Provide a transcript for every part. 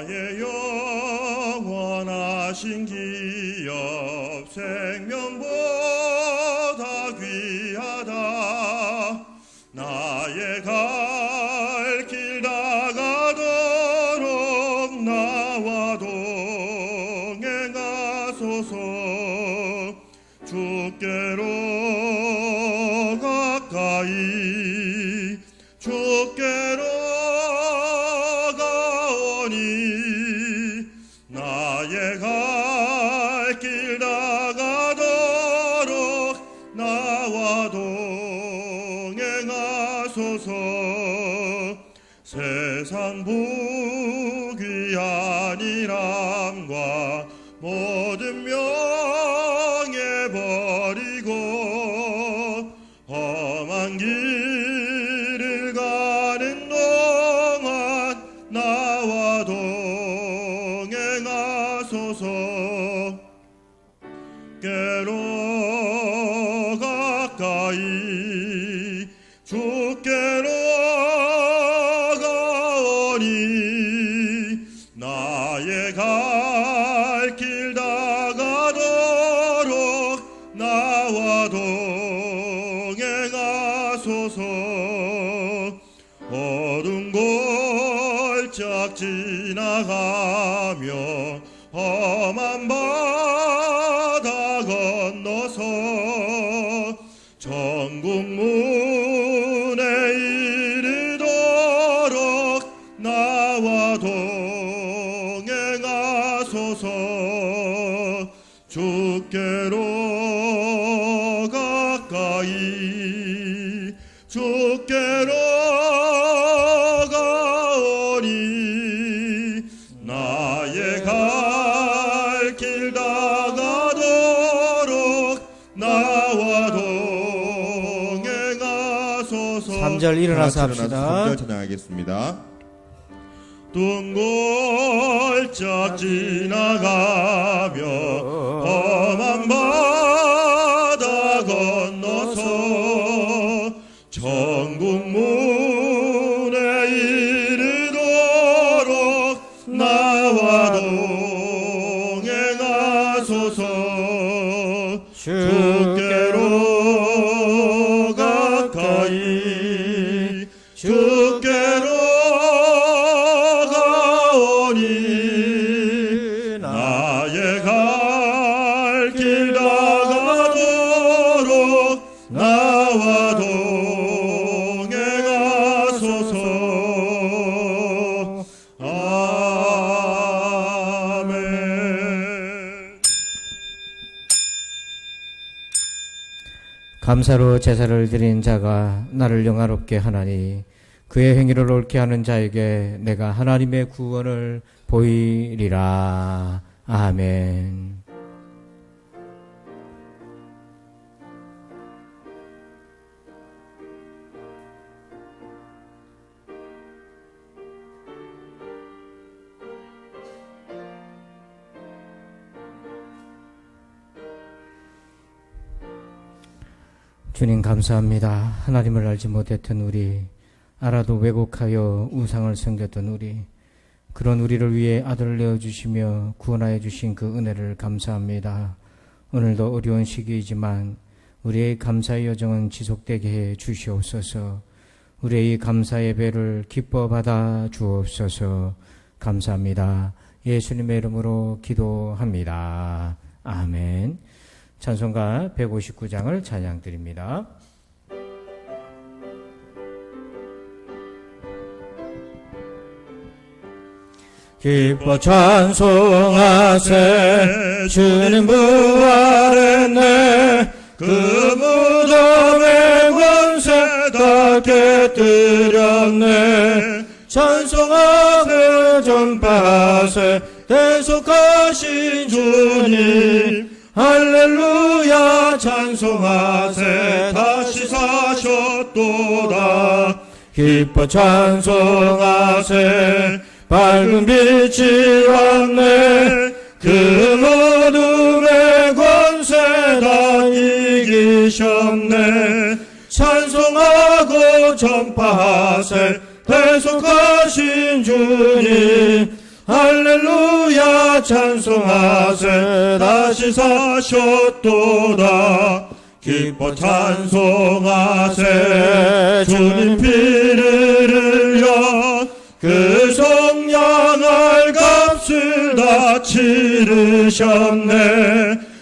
나의 영원하신 기업 생명보다 귀하다. 나의 갈 길 다가도록 나와 동행하소서. 주께로 가까이 주께로 가오니 나의 갈 길 다가도록 나와 동행하소서. 세상 부귀한 일함과 모든 명예 버리고 험한 길을 가는 동안 나와 동행하소서. 주께로 가까이 주께로 가오니 나의 갈 길 다가도록 나와 동행하소서. 어두운 골짝 지나가며 험한 바다 건너서 천국 문에 이르도록 나와 동행하소서. 주께로 가까이 주께로 가오니 나의 갈 길 다가도록 나와 동행하소서. 3절 일어나서 합시다. 3절 찬양하겠습니다. 둥골짝 지나가며 험한 바다 건너서 천국 문에 이르도록 나와 동행하소서. 주께로 가까이 주께로 가오니 나의 갈 길 다가도록 나와 동행하소서. 아멘. 감사로 제사를 드린 자가 나를 영화롭게 하나니 그의 행위를 옳게 하는 자에게 내가 하나님의 구원을 보이리라. 아멘. 주님 감사합니다. 하나님을 알지 못했던 우리, 알아도 왜곡하여 우상을 섬겼던 우리, 그런 우리를 위해 아들을 내어주시며 구원하여 주신 그 은혜를 감사합니다. 오늘도 어려운 시기이지만 우리의 감사의 여정은 지속되게 해 주시옵소서. 우리의 감사의 배를 기뻐 받아 주옵소서. 감사합니다. 예수님의 이름으로 기도합니다. 아멘. 찬송가 159장을 찬양드립니다. 기뻐 찬송하세 주님 부활했네. 그 무덤의 권세 다 깨뜨렸네. 찬송하세 전파하세 대속하신 주님. 할렐루야 찬송하세 다시 사셨도다. 기뻐 찬송하세 밝은 빛이 왔네. 그 어둠의 권세 다 이기셨네. 찬송하고 전파하세 대속하신 주님. 할렐루야 찬송하세 다시 사셨도다 기뻐 찬송하세 주님 피를 흘려 그 속량할 값을 다 치르셨네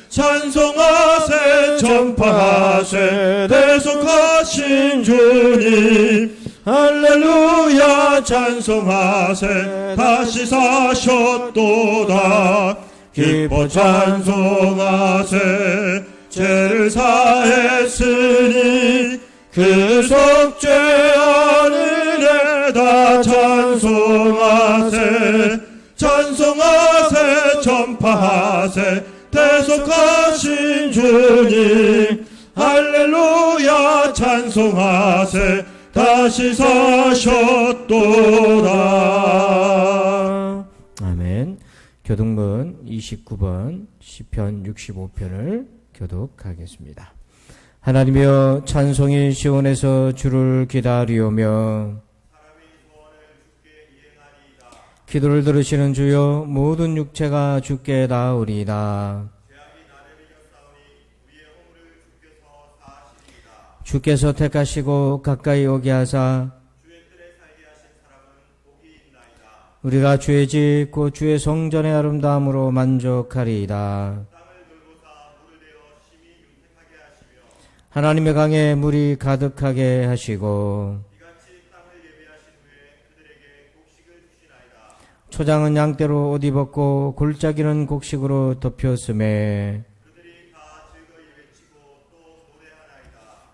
찬송하세 전파하세 대속하신 주님 할렐루야 찬송하세 다시 사셨도다 기뻐 찬송하세 죄를 사했으니 그 속죄한 은혜 다 찬송하세 찬송하세 전파하세 대속하신 주님 할렐루야 찬송하세 다시 사셨도다. 아멘. 교독문 29번 시편 65편을 교독하겠습니다. 하나님이여 찬송이 시온에서 주를 기다리오며 기도를 들으시는 주여 모든 육체가 주께 닿으리이다. 주께서 택하시고 가까이 오게 하사 우리가 주의 집 곧 주의 성전의 아름다움으로 만족하리이다. 하나님의 강에 물이 가득하게 하시고 초장은 양떼로 옷 입었고 골짜기는 곡식으로 덮였음에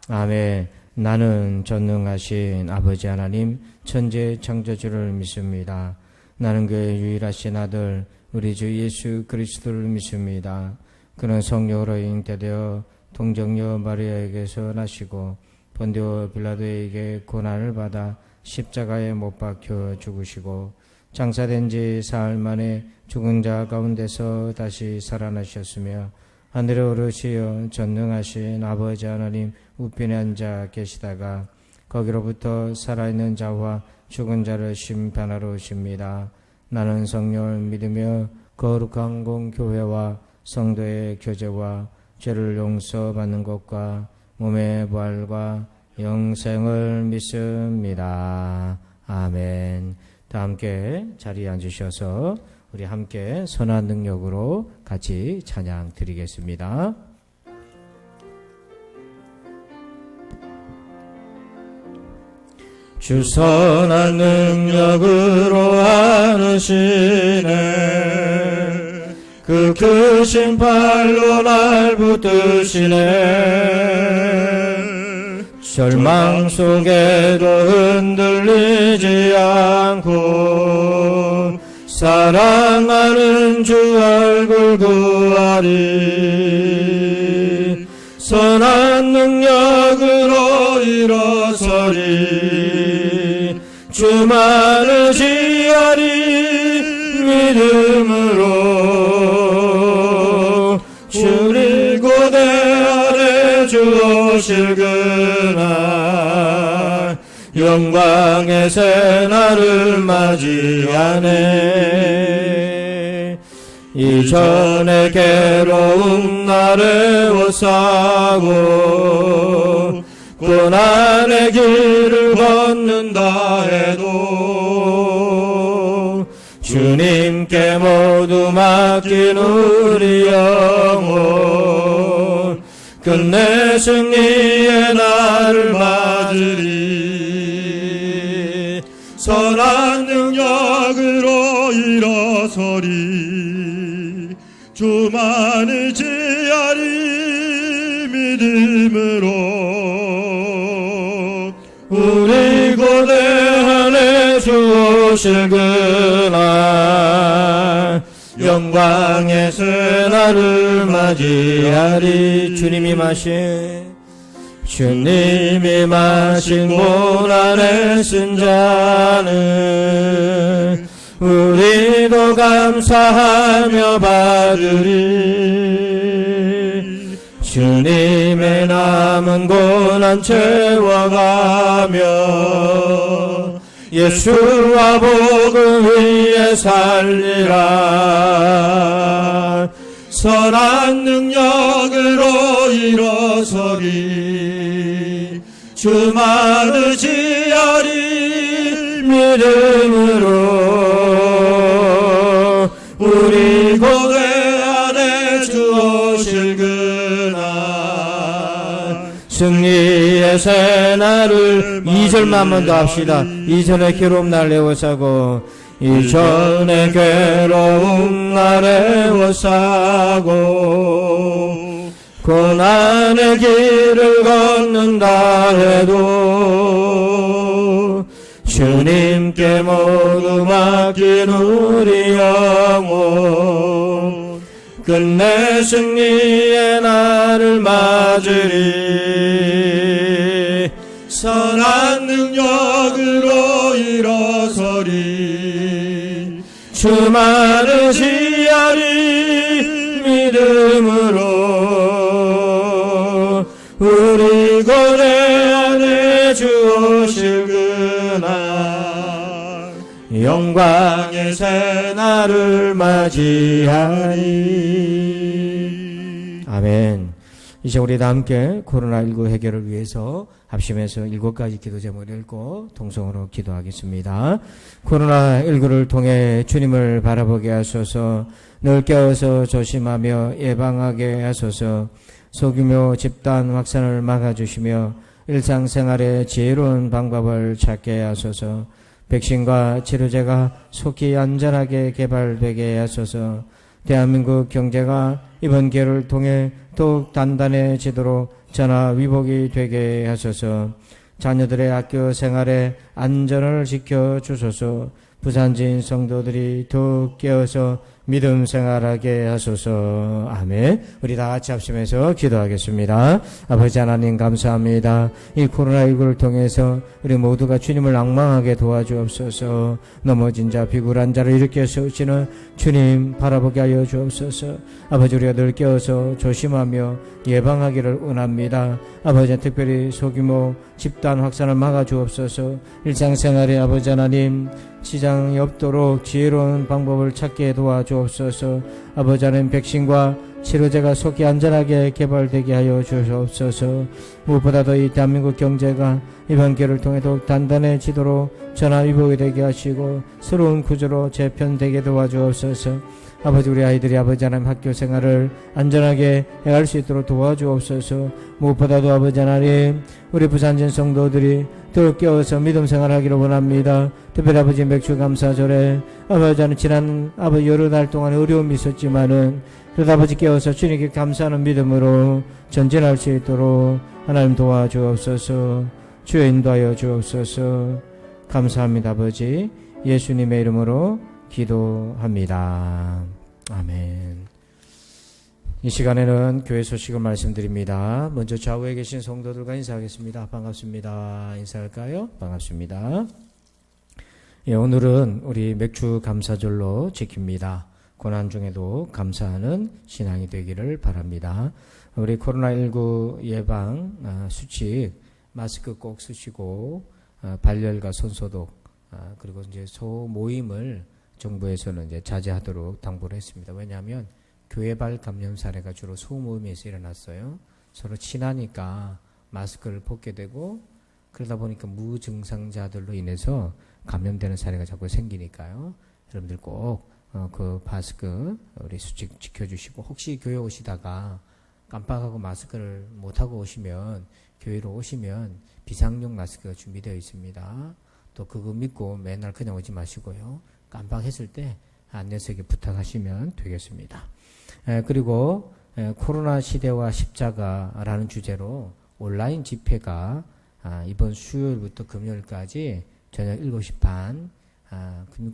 아멘. 나는 전능하신 아버지 하나님 천재 창조주를 믿습니다. 나는 그의 유일하신 아들 우리 주 예수 그리스도를 믿습니다. 그는 성령으로 잉태되어 동정녀 마리아에게서 나시고 본디오 빌라도에게 고난을 받아 십자가에 못 박혀 죽으시고 장사된 지 사흘 만에 죽은 자 가운데서 다시 살아나셨으며 하늘에 오르시어 전능하신 아버지 하나님 우편에 앉아 계시다가 거기로부터 살아있는 자와 죽은 자를 심판하러 오십니다. 나는 성령을 믿으며 거룩한 공교회와 성도의 교제와 죄를 용서받는 것과 몸의 부활과 영생을 믿습니다. 아멘. 다 함께 자리에 앉으셔서 우리 함께 선한 능력으로 같이 찬양 드리겠습니다. 주 선한 능력으로 안으시네 그 크신 팔로 날 붙드시네 절망 속에도 흔들리지 않고 사랑하는 주 얼굴 구하리 선한 능력으로 일어서리 주만을 지하리 믿음으로 주를 고대하래 주 오실 그날 영광의 새날을 맞이하네 이전의 괴로움 날에 옷사고 고난의 길을 걷는다 해도 주님께 모두 맡긴 우리 영혼 끝내 승리의 날을 맞으리 선한 능력으로 일어서리 주만을 지하리 믿음으로 우리 고대하네 주 오실 그날 영광의 새날을 맞이하리 주님이 마신 고난의 쓴 잔을 우리도 감사하며 받으리 주님의 남은 고난 채워가며 예수와 복음 위에 살리라. 선한 능력으로 일어서리. 주만 의지하리. 믿음으로 우리 고대 안에 주 오실 그날 승리의 새날을 2절만 한 번 더 합시다. 이전의 괴로움 날 애워싸고 이전의 괴로움 날 애워싸고 고난의 길을 걷는다 해도 주님께 모두 맡긴 우리 영혼 끝내 승리의 날을 맞으리. 선한 능력으로 일어서리. 주만 의지하리. 믿음으로 우리 고대 안에 주 오실 그날 영광의 새날을 맞이하리. 아멘. 이제 우리 다 함께 코로나19 해결을 위해서 합심해서 7가지 기도 제목을 읽고 통성으로 기도하겠습니다. 코로나19를 통해 주님을 바라보게 하소서. 늘 깨어서 조심하며 예방하게 하소서. 소규모 집단 확산을 막아주시며 일상생활에 지혜로운 방법을 찾게 하소서. 백신과 치료제가 속히 안전하게 개발되게 하소서. 대한민국 경제가 이번 기회를 통해 더욱 단단해지도록 전화위복이 되게 하소서. 자녀들의 학교 생활에 안전을 지켜주소서. 부산지인 성도들이 더욱 깨어서 믿음 생활하게 하소서. 아멘. 우리 다 같이 합심해서 기도하겠습니다. 아버지 하나님 감사합니다. 이 코로나19를 통해서 우리 모두가 주님을 앙망하게 도와주옵소서. 넘어진 자 비굴한 자를 일으켜 세우시는 주님 바라보게 하여 주옵소서. 아버지 우리가 늘 깨어서 조심하며 예방하기를 원합니다. 아버지 특별히 소규모 집단 확산을 막아주옵소서. 일상생활에 아버지 하나님 지장이 없도록 지혜로운 방법을 찾게 도와주옵소서. 아버지 하나님 백신과 치료제가 속히 안전하게 개발되게 하여 주옵소서. 무엇보다도 이 대한민국 경제가 이번 기회를 통해 더욱 단단해지도록 전화위복이 되게 하시고 새로운 구조로 재편되게 도와주옵소서. 아버지 우리 아이들이 아버지 하나님 학교 생활을 안전하게 해갈 수 있도록 도와주옵소서. 무엇보다도 아버지 하나님 우리 부산진 성도들이 더욱 깨어서 믿음 생활하기를 원합니다. 특별히 아버지 맥주 감사절에 아버지 하나님 지난 아버지 여러 달 동안 어려움이 있었지만은 그래도 아버지 깨어서 주님께 감사하는 믿음으로 전진할 수 있도록 하나님 도와주옵소서. 주여 인도하여 주옵소서. 감사합니다 아버지. 예수님의 이름으로 기도합니다. 아멘. 이 시간에는 교회 소식을 말씀드립니다. 먼저 좌우에 계신 성도들과 인사하겠습니다. 반갑습니다. 인사할까요? 반갑습니다. 예, 오늘은 우리 맥주 감사절로 지킵니다. 고난 중에도 감사하는 신앙이 되기를 바랍니다. 우리 코로나19 예방 수칙 마스크 꼭 쓰시고 발열과 손소독 그리고 이제 소모임을 정부에서는 이제 자제하도록 당부를 했습니다. 왜냐하면 교회발 감염 사례가 주로 소모임에서 일어났어요. 서로 친하니까 마스크를 벗게 되고 그러다 보니까 무증상자들로 인해서 감염되는 사례가 자꾸 생기니까요. 여러분들 꼭 그 마스크 우리 수칙 지켜주시고 혹시 교회 오시다가 깜빡하고 마스크를 못하고 오시면 교회로 오시면 비상용 마스크가 준비되어 있습니다. 또 그거 믿고 맨날 그냥 오지 마시고요. 깜빡했을 때 안내석에 부탁하시면 되겠습니다. 그리고 코로나 시대와 십자가라는 주제로 온라인 집회가 이번 수요일부터 금요일까지 저녁 7시 반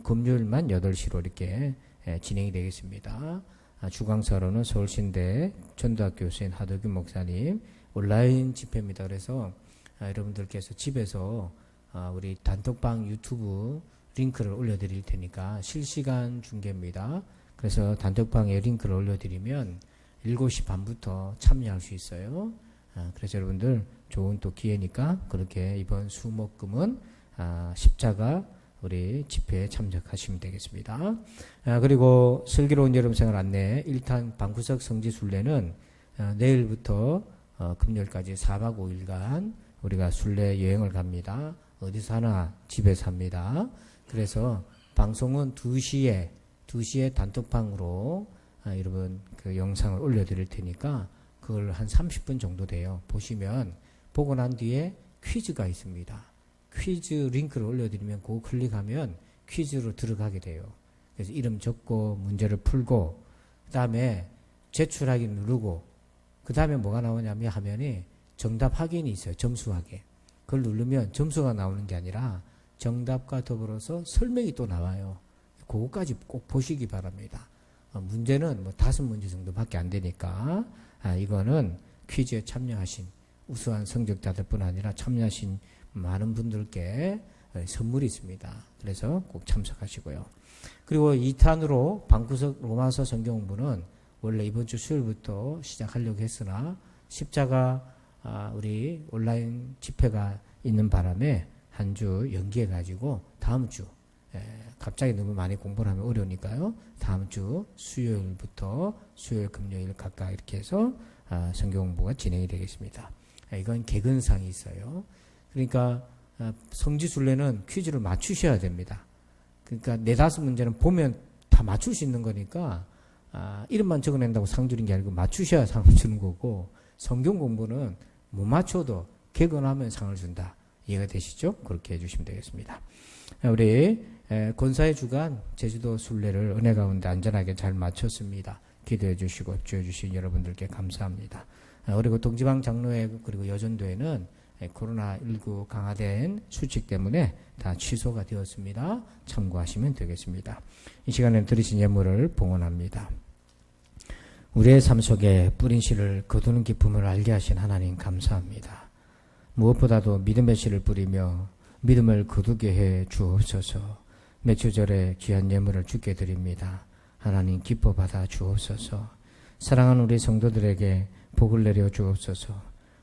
금요일만 8시로 이렇게 진행이 되겠습니다. 주강사로는 서울신대 전도학교 교수인 하덕균 목사님 온라인 집회입니다. 그래서 여러분들께서 집에서 우리 단톡방 유튜브 링크를 올려드릴 테니까 실시간 중계입니다. 그래서 단톡방에 링크를 올려드리면 7시 반부터 참여할 수 있어요. 그래서 여러분들 좋은 또 기회니까 그렇게 이번 수목금은 십자가 우리 집회에 참석하시면 되겠습니다. 그리고 슬기로운 여름 생활 안내 1탄 방구석 성지순례는 내일부터 금요일까지 4박 5일간 우리가 순례 여행을 갑니다. 어디서 하나 집에서 합니다. 그래서 방송은 2시에 단톡방으로 여러분 그 영상을 올려드릴 테니까 그걸 한 30분 정도 돼요. 보시면 보고 난 뒤에 퀴즈가 있습니다. 퀴즈 링크를 올려드리면 그거 클릭하면 퀴즈로 들어가게 돼요. 그래서 이름 적고 문제를 풀고 그 다음에 제출하기 누르고 그 다음에 뭐가 나오냐면 화면이 정답 확인이 있어요. 점수 확인. 그걸 누르면 점수가 나오는 게 아니라 정답과 더불어서 설명이 또 나와요. 그거까지 꼭 보시기 바랍니다. 문제는 뭐 5문제 정도밖에 안 되니까 이거는 퀴즈에 참여하신 우수한 성적자들뿐 아니라 참여하신 많은 분들께 선물이 있습니다. 그래서 꼭 참석하시고요. 그리고 2탄으로 방구석 로마서 성경 공부는 원래 이번 주 수요일부터 시작하려고 했으나 십자가 우리 온라인 집회가 있는 바람에 한 주 연기해 가지고 다음 주 갑자기 너무 많이 공부를 하면 어려우니까요. 다음 주 수요일부터 수요일 금요일 각각 이렇게 해서 성경 공부가 진행이 되겠습니다. 이건 개근상이 있어요. 그러니까 성지순례는 퀴즈를 맞추셔야 됩니다. 그러니까 4-5문제는 보면 다 맞출 수 있는 거니까 이름만 적어낸다고 상 주는 게 아니고 맞추셔야 상을 주는 거고, 성경 공부는 못 맞춰도 개근하면 상을 준다. 이해가 되시죠? 그렇게 해주시면 되겠습니다. 우리 권사의 주간 제주도 순례를 은혜 가운데 안전하게 잘 마쳤습니다. 기도해 주시고 주여 주신 여러분들께 감사합니다. 그리고 동지방 장로회 그리고 여전도회는 코로나19 강화된 수칙 때문에 다 취소가 되었습니다. 참고하시면 되겠습니다. 이 시간에 드리신 예물을 봉헌합니다. 우리의 삶 속에 뿌린 씨를 거두는 기쁨을 알게 하신 하나님 감사합니다. 무엇보다도 믿음의 씨를 뿌리며 믿음을 거두게 해 주옵소서. 매주절에 귀한 예물을 주께 드립니다. 하나님 기뻐 받아 주옵소서. 사랑하는 우리 성도들에게 복을 내려 주옵소서.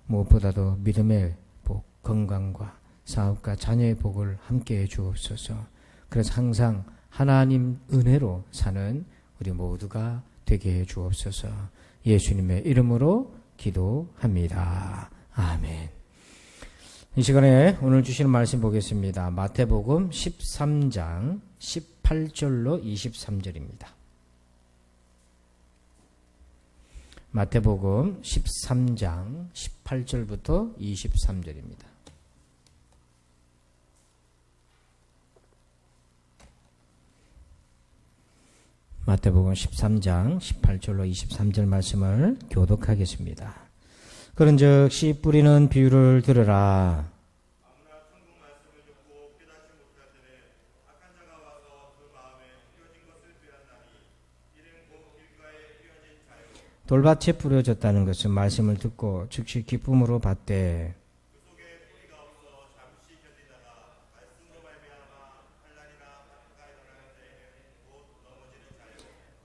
무엇보다도 믿음의 복, 건강과 사업과 자녀의 복을 함께 해 주옵소서. 그래서 항상 하나님 은혜로 사는 우리 모두가 되게 해 주옵소서. 예수님의 이름으로 기도합니다. 아멘. 이 시간에 오늘 주시는 말씀 보겠습니다. 마태복음 13장 18절로 23절입니다. 마태복음 13장 18절부터 23절입니다. 마태복음 13장 18절로 23절 말씀을 교독하겠습니다. 그런즉 씨 뿌리는 비유를 들으라. 아무나 천국 말씀을 듣고 깨닫지 못할 때는 악한 자가 와서 그 마음에 뿌려진 것을 빼앗나니 이는 곧 길가에 뿌려진 자요. 돌밭에 뿌려졌다는 것은 말씀을 듣고 즉시 기쁨으로 받되 그 속에 뿌리가 없어 잠시 견디다가 말씀으로 말미암아 환난이나 파도가 일어나는 때에는 곧 넘어지는 자요.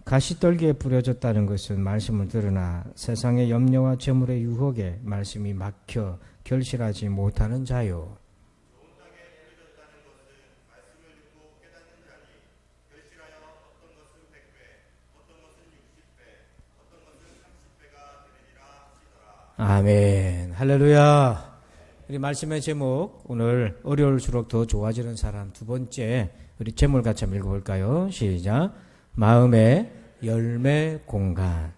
가시떨기에 뿌려졌다는 것은 말씀을 들으나 세상의 염려와 재물의 유혹에 말씀이 막혀 결실하지 못하는 자요. 좋은 땅에 뿌려졌다는 것은 말씀을 듣고 깨닫는 자니 결실하여 어떤 것은 100배, 어떤 것은 60배, 어떤 것은 30배가 되느니라 하시더라. 아멘. 할렐루야. 우리 말씀의 제목, 오늘 어려울수록 더 좋아지는 사람 두 번째, 우리 제목을 같이 한번 읽어볼까요? 시작. 마음의 열매 공간.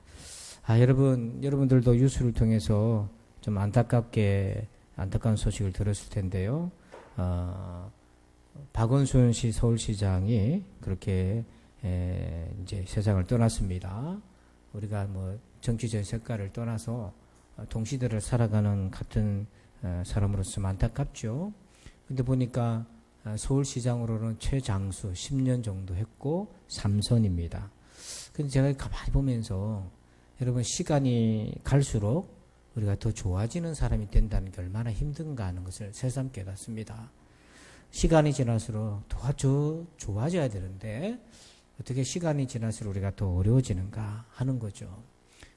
여러분들도 뉴스를 통해서 좀 안타까운 소식을 들었을 텐데요. 박원순 씨 서울시장이 그렇게 이제 세상을 떠났습니다. 우리가 뭐 정치적 색깔을 떠나서 동시대를 살아가는 같은 사람으로서 안타깝죠. 근데 보니까 서울시장으로는 최장수 10년 정도 했고 3선입니다. 근데 제가 가만히 보면서 여러분 시간이 갈수록 우리가 더 좋아지는 사람이 된다는 게 얼마나 힘든가 하는 것을 새삼 깨닫습니다. 시간이 지날수록 더 좋아져야 되는데 어떻게 시간이 지날수록 우리가 더 어려워지는가 하는 거죠.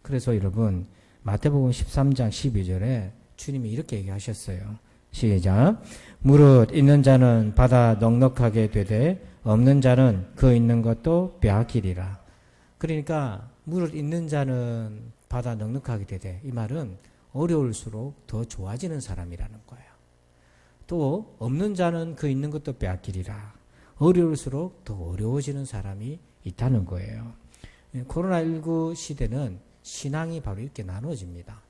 그래서 여러분 마태복음 13장 12절에 주님이 이렇게 얘기하셨어요. 시작. 무릇 있는 자는 바다 넉넉하게 되되 없는 자는 그 있는 것도 빼앗기리라. 그러니까 무릇 있는 자는 바다 넉넉하게 되되, 이 말은 어려울수록 더 좋아지는 사람이라는 거예요. 또 없는 자는 그 있는 것도 빼앗기리라. 어려울수록 더 어려워지는 사람이 있다는 거예요. 코로나19 시대는 신앙이 바로 이렇게 나눠집니다.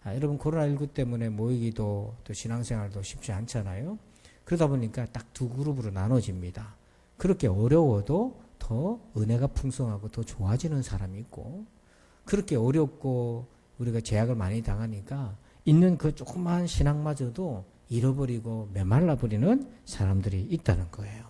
여러분, 코로나19 때문에 모이기도 또 신앙생활도 쉽지 않잖아요. 그러다 보니까 딱 두 그룹으로 나눠집니다. 그렇게 어려워도 더 은혜가 풍성하고 더 좋아지는 사람이 있고, 그렇게 어렵고 우리가 제약을 많이 당하니까 있는 그 조그마한 신앙마저도 잃어버리고 메말라버리는 사람들이 있다는 거예요.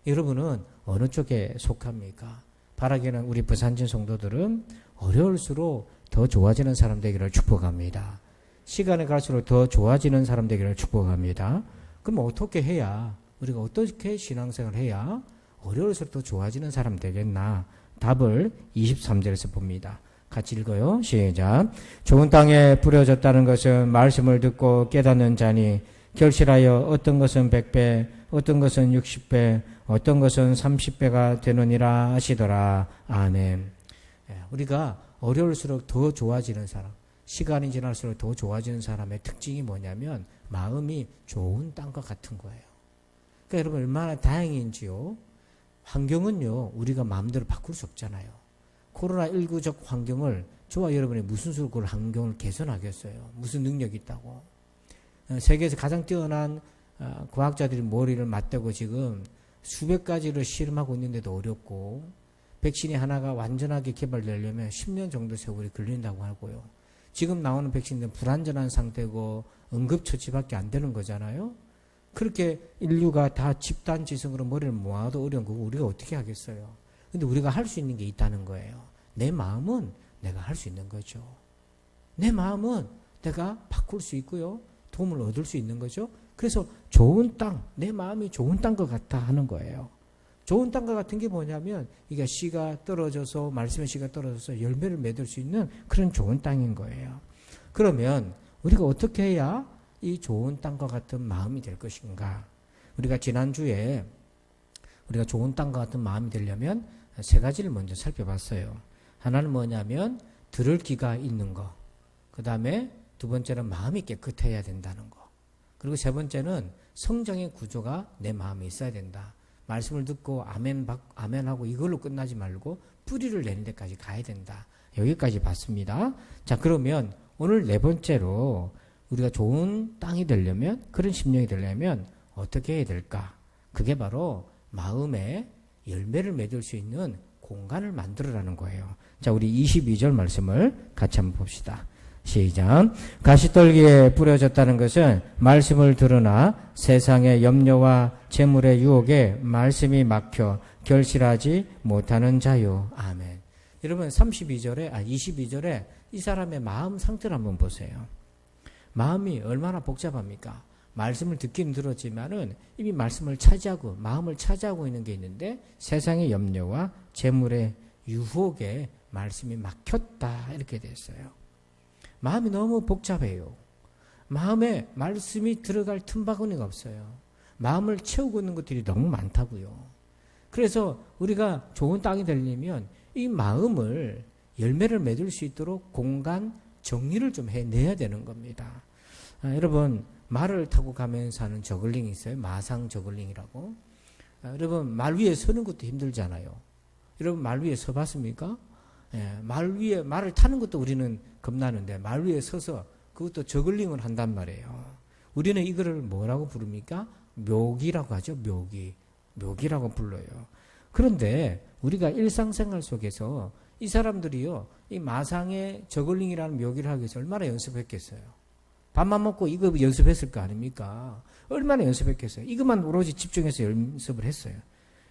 여러분은 어느 쪽에 속합니까? 바라기는 우리 부산진 성도들은 어려울수록 더 좋아지는 사람 되기를 축복합니다. 시간이 갈수록 더 좋아지는 사람 되기를 축복합니다. 그럼 어떻게 해야, 우리가 어떻게 신앙생활을 해야 어려울수록 더 좋아지는 사람 되겠나? 답을 23절에서 봅니다. 같이 읽어요. 시작. 좋은 땅에 뿌려졌다는 것은 말씀을 듣고 깨닫는 자니 결실하여 어떤 것은 100배, 어떤 것은 60배, 어떤 것은 30배가 되느니라 하시더라. 아멘. 우리가 어려울수록 더 좋아지는 사람, 시간이 지날수록 더 좋아지는 사람의 특징이 뭐냐면 마음이 좋은 땅과 같은 거예요. 그러니까 여러분 얼마나 다행인지요. 환경은요, 우리가 마음대로 바꿀 수 없잖아요. 코로나19적 환경을 저와 여러분이 무슨 수로 그 환경을 개선하겠어요? 무슨 능력이 있다고? 세계에서 가장 뛰어난 과학자들이 머리를 맞대고 지금 수백 가지를 실험하고 있는데도 어렵고, 백신이 하나가 완전하게 개발되려면 10년 정도 세월이 걸린다고 하고요. 지금 나오는 백신은 불안전한 상태고 응급처치밖에 안 되는 거잖아요. 그렇게 인류가 다 집단지성으로 머리를 모아도 어려운 거고 우리가 어떻게 하겠어요? 근데 우리가 할 수 있는 게 있다는 거예요. 내 마음은 내가 할 수 있는 거죠. 내 마음은 내가 바꿀 수 있고요. 도움을 얻을 수 있는 거죠. 그래서 좋은 땅, 내 마음이 좋은 땅 것 같다 하는 거예요. 좋은 땅과 같은 게 뭐냐면 이게 씨가 떨어져서, 말씀의 씨가 떨어져서 열매를 맺을 수 있는 그런 좋은 땅인 거예요. 그러면 우리가 어떻게 해야 이 좋은 땅과 같은 마음이 될 것인가? 우리가 지난주에 우리가 좋은 땅과 같은 마음이 되려면 세 가지를 먼저 살펴봤어요. 하나는 뭐냐면 들을 귀가 있는 거. 그 다음에 두 번째는 마음이 깨끗해야 된다는 거. 그리고 세 번째는 성정의 구조가 내 마음에 있어야 된다. 말씀을 듣고 아멘하고 이걸로 끝나지 말고 뿌리를 내는 데까지 가야 된다. 여기까지 봤습니다. 자, 그러면 오늘 네 번째로 우리가 좋은 땅이 되려면, 그런 심령이 되려면 어떻게 해야 될까? 그게 바로 마음에 열매를 맺을 수 있는 공간을 만들어라는 거예요. 자, 우리 22절 말씀을 같이 한번 봅시다. 시작. 가시떨기에 뿌려졌다는 것은 말씀을 들으나 세상의 염려와 재물의 유혹에 말씀이 막혀 결실하지 못하는 자요. 아멘. 여러분 22절에 이 사람의 마음 상태를 한번 보세요. 마음이 얼마나 복잡합니까? 말씀을 듣기는 들었지만은 이미 말씀을 차지하고 마음을 차지하고 있는 게 있는데 세상의 염려와 재물의 유혹에 말씀이 막혔다 이렇게 됐어요. 마음이 너무 복잡해요. 마음에 말씀이 들어갈 틈바구니가 없어요. 마음을 채우고 있는 것들이 너무 많다고요. 그래서 우리가 좋은 땅이 되려면 이 마음을 열매를 맺을 수 있도록 공간 정리를 좀 해내야 되는 겁니다. 여러분 말을 타고 가면서 하는 저글링이 있어요. 마상 저글링이라고. 여러분 말 위에 서는 것도 힘들잖아요. 여러분 말 위에 서봤습니까? 말 위에 말을 타는 것도 우리는 겁나는데 말 위에 서서 그것도 저글링을 한단 말이에요. 우리는 이거를 뭐라고 부릅니까? 묘기라고 하죠. 묘기라고 불러요. 그런데 우리가 일상생활 속에서 이 사람들이요, 이 마상의 저글링이라는 묘기를 하기 위해서 얼마나 연습했겠어요? 밥만 먹고 이거 연습했을 거 아닙니까? 얼마나 연습했겠어요? 이것만 오로지 집중해서 연습을 했어요.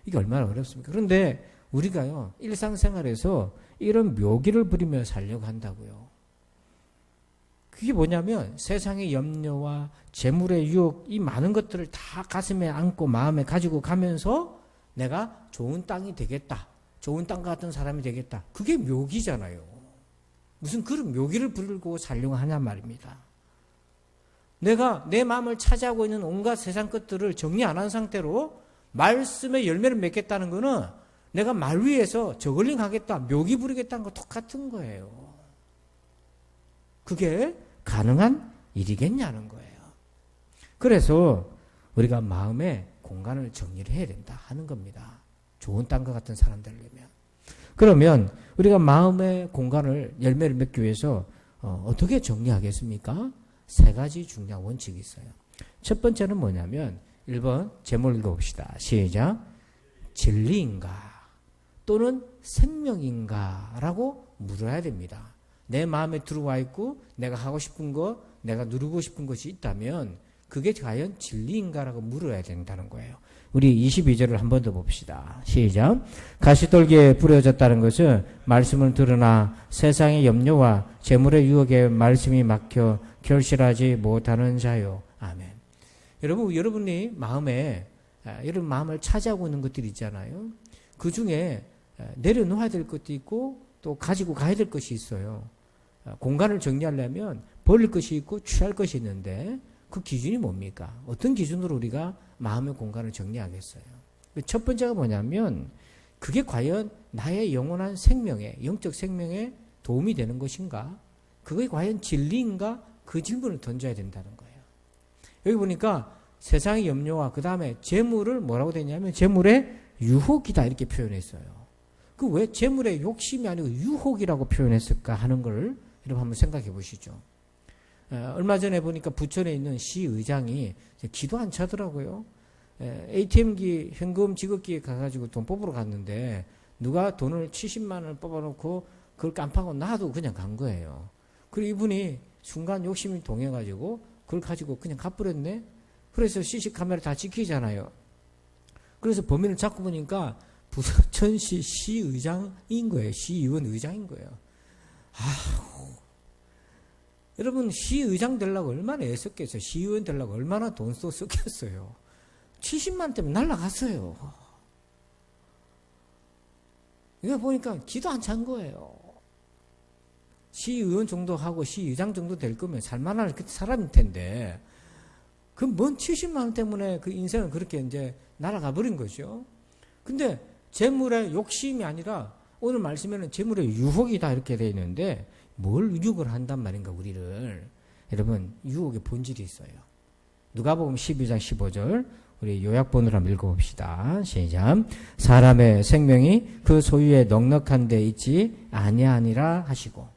이게 얼마나 어렵습니까? 그런데 우리가요, 일상생활에서 이런 묘기를 부리며 살려고 한다고요. 그게 뭐냐면 세상의 염려와 재물의 유혹, 이 많은 것들을 다 가슴에 안고 마음에 가지고 가면서 내가 좋은 땅이 되겠다. 좋은 땅 같은 사람이 되겠다. 그게 묘기잖아요. 무슨 그런 묘기를 부리고 살려고 하냐 말입니다. 내가 내 마음을 차지하고 있는 온갖 세상 것들을 정리 안 한 상태로 말씀의 열매를 맺겠다는 거는 내가 말 위에서 저글링 하겠다, 묘기 부리겠다는 거 똑같은 거예요. 그게 가능한 일이겠냐는 거예요. 그래서 우리가 마음의 공간을 정리를 해야 된다 하는 겁니다. 좋은 땅과 같은 사람 되려면. 그러면 우리가 마음의 공간을 열매를 맺기 위해서 어떻게 정리하겠습니까? 세 가지 중요한 원칙이 있어요. 첫 번째는 뭐냐면 1번 제목 읽어봅시다. 시작. 진리인가 또는 생명인가 라고 물어야 됩니다. 내 마음에 들어와 있고 내가 하고 싶은 거, 내가 누리고 싶은 것이 있다면 그게 과연 진리인가라고 물어야 된다는 거예요. 우리 22절을 한 번 더 봅시다. 시작. 가시떨기에 뿌려졌다는 것은 말씀을 들으나 세상의 염려와 재물의 유혹에 말씀이 막혀 결실하지 못하는 자요. 아멘. 여러분이 마음에 이런 마음을 차지하고 있는 것들이 있잖아요. 그 중에 내려놓아야 될 것도 있고 또 가지고 가야 될 것이 있어요. 공간을 정리하려면 버릴 것이 있고 취할 것이 있는데 그 기준이 뭡니까? 어떤 기준으로 우리가 마음의 공간을 정리하겠어요? 첫 번째가 뭐냐면 그게 과연 나의 영원한 생명에, 영적 생명에 도움이 되는 것인가? 그게 과연 진리인가? 그 질문을 던져야 된다는 거예요. 여기 보니까 세상의 염려와 그 다음에 재물을 뭐라고 되냐면 재물의 유혹이다 이렇게 표현했어요. 그 왜 재물의 욕심이 아니고 유혹이라고 표현했을까 하는 걸 여러분 한번 생각해 보시죠. 얼마 전에 보니까 부천에 있는 시의장이 기도 안 차더라고요. ATM기 현금 지급기에 가가지고 돈 뽑으러 갔는데 누가 돈을 70만 원을 뽑아놓고 그걸 깜빡하고 놔도 그냥 간 거예요. 그리고 이분이 순간 욕심이 동해가지고 그걸 가지고 그냥 갚으랬네. 그래서 CC 카메라 다 찍히잖아요. 그래서 범인을 잡고 보니까 부천시 시의장인 거예요. 시의원 의장인 거예요. 여러분 시의장 되려고 얼마나 애썼겠어요. 시의원 되려고 얼마나 돈 썼겠어요. 70만 때문에 날라갔어요. 이거 보니까 기도 안 찬 거예요. 시의원 정도 하고 시의장 정도 될 거면 살만할 사람일 텐데 그 뭔 70만 원 때문에 그 인생을 그렇게 이제 날아가 버린 거죠. 근데 재물의 욕심이 아니라 오늘 말씀에는 재물의 유혹이다 이렇게 되어 있는데 뭘 유혹을 한단 말인가 우리를. 여러분 유혹의 본질이 있어요. 누가복음 12장 15절 우리 요약본으로 한번 읽어봅시다. 시작. 사람의 생명이 그 소유에 넉넉한 데 있지 아니하니라 하시고.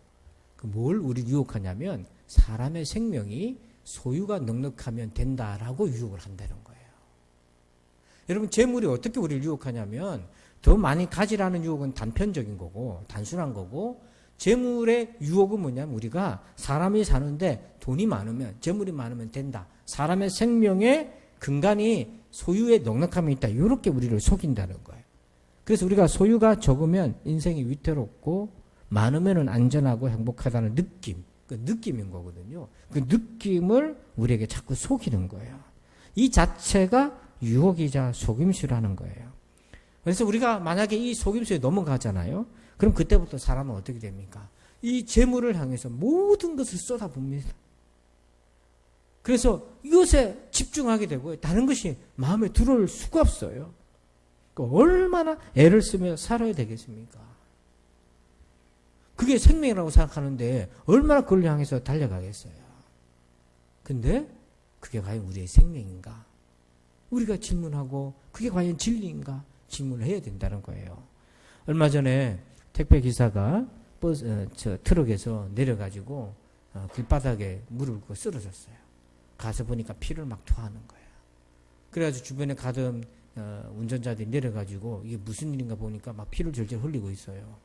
그 뭘 우리 유혹하냐면 사람의 생명이 소유가 넉넉하면 된다라고 유혹을 한다는 거예요. 여러분 재물이 어떻게 우리를 유혹하냐면 더 많이 가지라는 유혹은 단편적인 거고 단순한 거고 재물의 유혹은 뭐냐면 우리가 사람이 사는데 돈이 많으면 재물이 많으면 된다. 사람의 생명에 근간이 소유에 넉넉함이 있다. 이렇게 우리를 속인다는 거예요. 그래서 우리가 소유가 적으면 인생이 위태롭고 많으면 안전하고 행복하다는 느낌. 그 느낌인 거거든요. 그 느낌을 우리에게 자꾸 속이는 거예요. 이 자체가 유혹이자 속임수라는 거예요. 그래서 우리가 만약에 이 속임수에 넘어가잖아요. 그럼 그때부터 사람은 어떻게 됩니까? 이 재물을 향해서 모든 것을 쏟아붓니다. 그래서 이것에 집중하게 되고 다른 것이 마음에 들어올 수가 없어요. 그러니까 얼마나 애를 쓰며 살아야 되겠습니까? 그게 생명이라고 생각하는데 얼마나 그걸 향해서 달려가겠어요. 근데 그게 과연 우리의 생명인가? 우리가 질문하고 그게 과연 진리인가? 질문을 해야 된다는 거예요. 얼마 전에 택배 기사가 트럭에서 내려가지고 길바닥에 물을 붓고 쓰러졌어요. 가서 보니까 피를 막 토하는 거예요. 그래가지고 주변에 가던 운전자들이 내려가지고 이게 무슨 일인가 보니까 막 피를 절절 흘리고 있어요.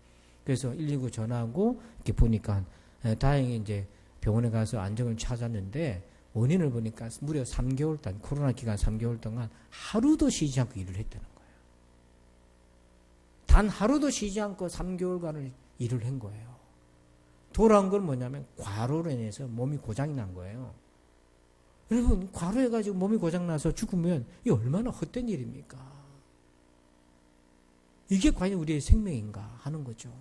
그래서 119 전화하고 이렇게 보니까 다행히 이제 병원에 가서 안정을 찾았는데 원인을 보니까 무려 3개월 동안 코로나 기간 3개월 동안 하루도 쉬지 않고 일을 했다는 거예요. 단 하루도 쉬지 않고 3개월간을 일을 한 거예요. 돌아온 건 뭐냐면 과로로 인해서 몸이 고장이 난 거예요. 여러분 과로해가지고 몸이 고장나서 죽으면 이게 얼마나 헛된 일입니까? 이게 과연 우리의 생명인가 하는 거죠.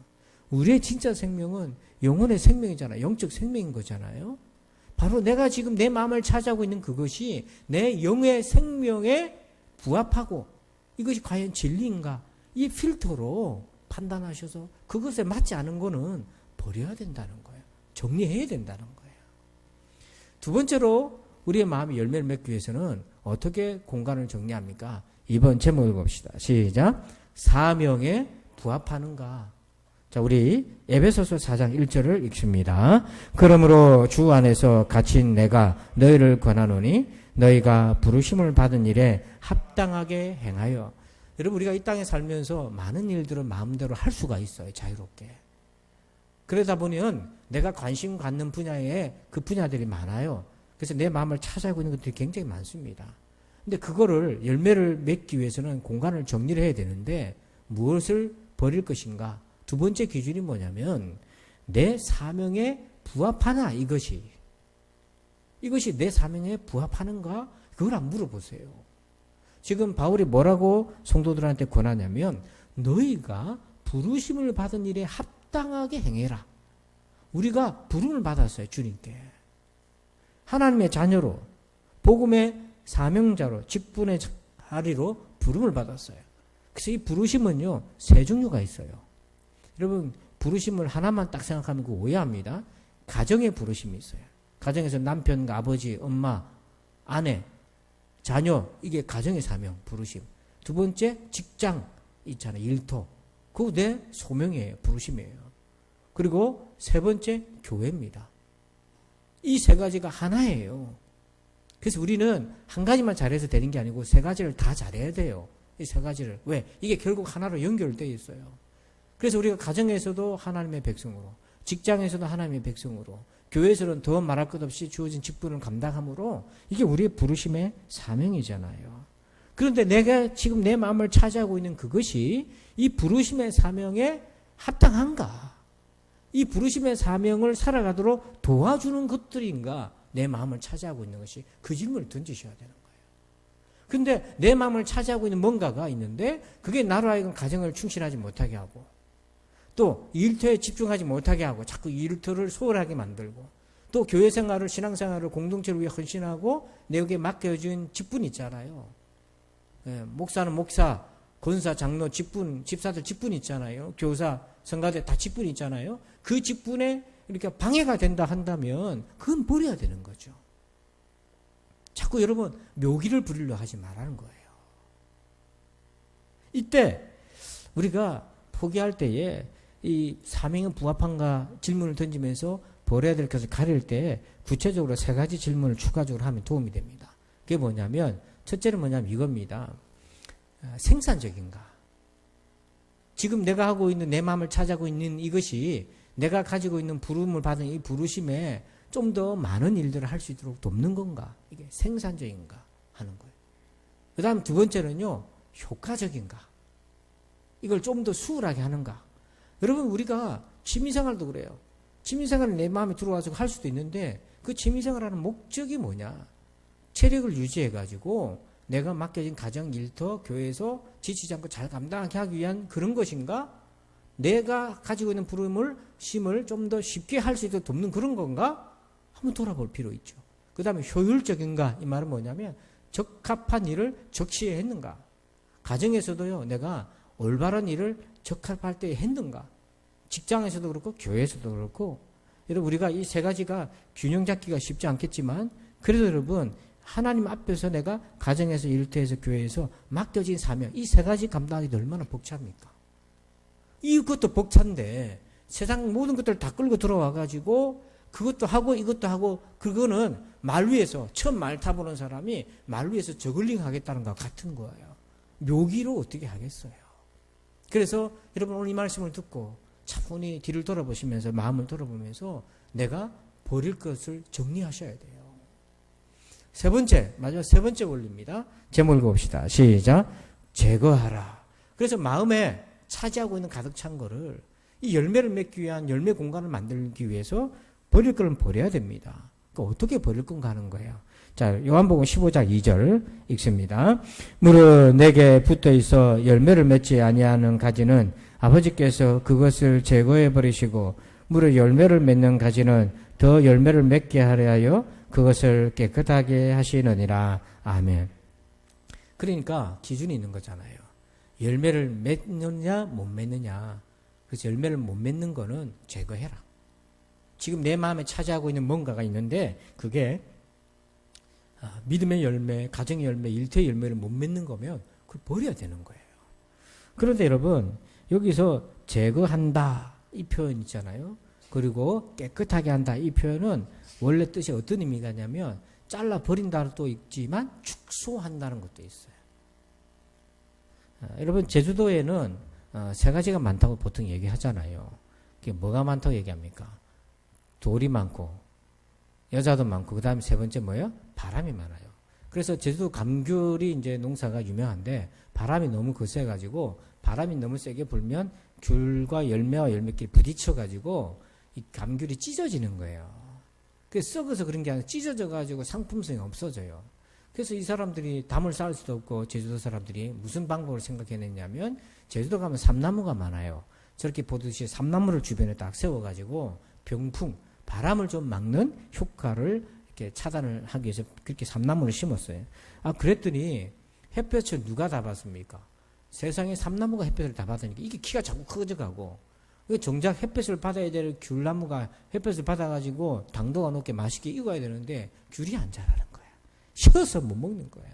우리의 진짜 생명은 영혼의 생명이잖아요. 영적 생명인 거잖아요. 바로 내가 지금 내 마음을 차지하고 있는 그것이 내 영의 생명에 부합하고 이것이 과연 진리인가? 이 필터로 판단하셔서 그것에 맞지 않은 거는 버려야 된다는 거예요. 정리해야 된다는 거예요. 두 번째로 우리의 마음이 열매를 맺기 위해서는 어떻게 공간을 정리합니까? 이번 제목을 봅시다. 시작. 사명에 부합하는가? 자, 우리 에베소서 4장 1절을 읽습니다. 그러므로 주 안에서 갇힌 내가 너희를 권하노니 너희가 부르심을 받은 일에 합당하게 행하여. 여러분, 우리가 이 땅에 살면서 많은 일들을 마음대로 할 수가 있어요. 자유롭게. 그러다 보면 내가 관심 갖는 분야에 그 분야들이 많아요. 그래서 내 마음을 찾아가고 있는 것들이 굉장히 많습니다. 근데 그거를 열매를 맺기 위해서는 공간을 정리를 해야 되는데 무엇을 버릴 것인가? 두 번째 기준이 뭐냐면 내 사명에 부합하나 이것이 내 사명에 부합하는가? 그걸 한번 물어보세요. 지금 바울이 뭐라고 성도들한테 권하냐면 너희가 부르심을 받은 일에 합당하게 행해라. 우리가 부름을 받았어요. 주님께. 하나님의 자녀로 복음의 사명자로 직분의 자리로 부름을 받았어요. 그래서 이 부르심은요. 세 종류가 있어요. 여러분 부르심을 하나만 딱 생각하면 그 오해합니다. 가정의 부르심이 있어요. 가정에서 남편과 아버지, 엄마, 아내, 자녀 이게 가정의 사명, 부르심. 두 번째 직장 있잖아요. 일터. 그거 내 소명이에요. 부르심이에요. 그리고 세 번째 교회입니다. 이 세 가지가 하나예요. 그래서 우리는 한 가지만 잘해서 되는 게 아니고 세 가지를 다 잘해야 돼요. 이 세 가지를. 왜? 이게 결국 하나로 연결되어 있어요. 그래서 우리가 가정에서도 하나님의 백성으로, 직장에서도 하나님의 백성으로, 교회에서는 더 말할 것 없이 주어진 직분을 감당함으로 이게 우리의 부르심의 사명이잖아요. 그런데 내가 지금 내 마음을 차지하고 있는 그것이 이 부르심의 사명에 합당한가? 이 부르심의 사명을 살아가도록 도와주는 것들인가? 내 마음을 차지하고 있는 것이 그 질문을 던지셔야 되는 거예요. 근데 내 마음을 차지하고 있는 뭔가가 있는데 그게 나로 하여금 가정을 충실하지 못하게 하고 또 일터에 집중하지 못하게 하고 자꾸 일터를 소홀하게 만들고 또 교회 생활을 신앙생활을 공동체를 위해 헌신하고 내게 맡겨진 직분 있잖아요. 목사는 목사, 권사, 장로 직분, 집사들 직분 있잖아요. 교사, 성가대 다 직분 있잖아요. 그 직분에 이렇게 방해가 된다 한다면 그건 버려야 되는 거죠. 자꾸 여러분 묘기를 부리려 하지 말라는 거예요. 이때 우리가 포기할 때에 이 사명에 부합한가 질문을 던지면서 버려야 될 것을 가릴 때 구체적으로 세 가지 질문을 추가적으로 하면 도움이 됩니다. 그게 뭐냐면 첫째는 뭐냐면 이겁니다. 생산적인가? 지금 내가 하고 있는 내 마음을 찾아가고 있는 이것이 내가 가지고 있는 부름을 받은 이 부르심에 좀 더 많은 일들을 할 수 있도록 돕는 건가? 이게 생산적인가 하는 거예요. 그 다음 두 번째는요. 효과적인가? 이걸 좀 더 수월하게 하는가? 여러분 우리가 취미생활도 그래요. 취미생활은 내 마음에 들어와서 할 수도 있는데 그 취미생활하는 목적이 뭐냐? 체력을 유지해가지고 내가 맡겨진 가정, 일터, 교회에서 지치지 않고 잘 감당하게 하기 위한 그런 것인가? 내가 가지고 있는 부름을, 심을 좀 더 쉽게 할 수 있도록 돕는 그런 건가? 한번 돌아볼 필요 있죠. 그 다음에 효율적인가? 이 말은 뭐냐면 적합한 일을 적시에 했는가? 가정에서도요, 내가 올바른 일을 적합할 때 했는가? 직장에서도 그렇고 교회에서도 그렇고 여러분 우리가 이 세 가지가 균형 잡기가 쉽지 않겠지만 그래도 여러분 하나님 앞에서 내가 가정에서 일터에서 교회에서 맡겨진 사명 이 세 가지 감당하기도 얼마나 벅찹니까? 이것도 벅찬데 세상 모든 것들을 다 끌고 들어와가지고 그것도 하고 이것도 하고 그거는 말 위에서 처음 말 타보는 사람이 말 위에서 저글링 하겠다는 것 같은 거예요. 묘기로 어떻게 하겠어요? 그래서 여러분 오늘 이 말씀을 듣고 차분히 뒤를 돌아보시면서 마음을 돌아보면서 내가 버릴 것을 정리하셔야 돼요. 세 번째, 마지막 세 번째 원리입니다. 제목을 봅시다. 시작. 제거하라. 그래서 마음에 차지하고 있는 가득 찬 거를 이 열매를 맺기 위한 열매 공간을 만들기 위해서 버릴 거는 버려야 됩니다. 그러니까 어떻게 버릴 건가 하는 거예요. 자, 요한복음 15장 2절 읽습니다. 무릇 내게 붙어 있어 열매를 맺지 아니하는 가지는 아버지께서 그것을 제거해 버리시고 무릇 열매를 맺는 가지는 더 열매를 맺게 하려 하여 그것을 깨끗하게 하시느니라. 아멘. 그러니까 기준이 있는 거잖아요. 열매를 맺느냐 못 맺느냐. 그래서 열매를 못 맺는 거는 제거해라. 지금 내 마음에 차지하고 있는 뭔가가 있는데 그게 믿음의 열매, 가정의 열매, 일터의 열매를 못 맺는 거면 그걸 버려야 되는 거예요. 그런데 여러분 여기서 제거한다 이 표현 있잖아요. 그리고 깨끗하게 한다 이 표현은 원래 뜻이 어떤 의미가 있냐면 잘라버린다는 것도 있지만 축소한다는 것도 있어요. 여러분 제주도에는 세 가지가 많다고 보통 얘기하잖아요. 그게 뭐가 많다고 얘기합니까? 돌이 많고 여자도 많고 그 다음에 세 번째 뭐예요? 바람이 많아요. 그래서 제주도 감귤이 이제 농사가 유명한데 바람이 너무 거세가지고 바람이 너무 세게 불면 귤과 열매와 열매끼리 부딪혀가지고 이 감귤이 찢어지는 거예요. 그래서 썩어서 그런 게 아니라 찢어져가지고 상품성이 없어져요. 그래서 이 사람들이 담을 쌓을 수도 없고 제주도 사람들이 무슨 방법을 생각해냈냐면 제주도 가면 삼나무가 많아요. 저렇게 보듯이 삼나무를 주변에 딱 세워가지고 병풍, 바람을 좀 막는 효과를 이렇게 차단을 하기 위해서 그렇게 삼나무를 심었어요. 그랬더니 햇볕을 누가 다 받습니까? 세상에 삼나무가 햇볕을 다 받으니까 이게 키가 자꾸 커져가고 정작 햇볕을 받아야 될 귤나무가 햇볕을 받아가지고 당도가 높게 맛있게 익어야 되는데 귤이 안 자라는 거야. 쉬어서 못 먹는 거야.